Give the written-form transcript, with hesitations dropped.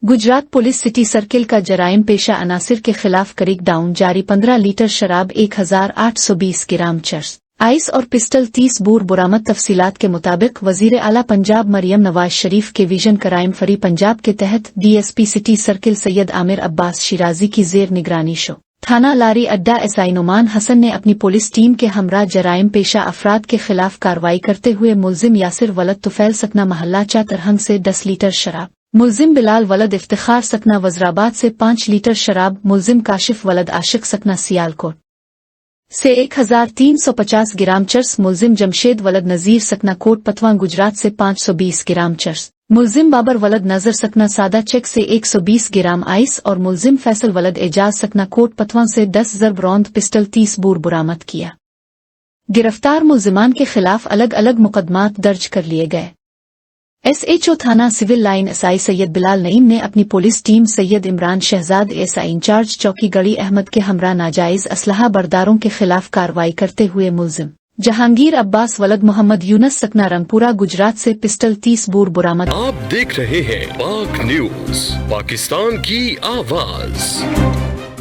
Gujarat police city circle का जराइम पेशा अनासिर के खिलाफ करेक डाउन जारी। 15 लीटर शराब, 1820 ग्राम चरस, आइस और पिस्टल 30 बोर बरामद। तफसीलात के मुताबिक वजीर आला पंजाब मरियम नवाज शरीफ के विजन क्राइम फरी पंजाब के तहत DSP city circle Syed Aamir Abbas Shirazi की जेर निगरानी शो थाना लारी अड्डा एसआई नुमान हसन ने अपनी पुलिस टीम के हमरा जराइम पेशा अफराद के खिलाफ कार्रवाई करते हुए मुलजिम यासिर वलद तुफैल सकना महल्ला चा तरहंग से 10 लीटर शराब, मुलजिम बिलाल वलद इफ्तिखार सकना वजराबाद से 5 लीटर शराब, मुलजिम काशिफ वलद आशिक सकना सियालकोट से 1350 ग्राम चरस, मुलजिम जमशेद वलद नजीर सकना कोट पतवा गुजरात से 520 ग्राम चरस, मुलजिम बाबर वलद नजर सकना सादा चेक से 120 ग्राम आइस और मुलजिम फैसल वलद एजाज सकना कोट पतवा से 10 ज़रब रौंद पिस्टल 30 बोर बरामद किया। गिरफ्तार मुलजिमान के खिलाफ अलग अलग मुकदमात दर्ज कर लिए गए। एसएचओ थाना civil line SI Syed Bilal Naeem ने अपनी police team Syed Imran Shahzad SI incharge चौकी गढ़ी अहमद के हमरा नाजायज असलहा बरदारों के खिलाफ कार्रवाई करते हुए मुलजिम जहांगीर अब्बास वलद मोहम्मद यूनस सकना रंगपुरा गुजरात से पिस्टल 30 बोर बरामद। आप देख रहे हैं पाक न्यूज, पाकिस्तान की आवाज।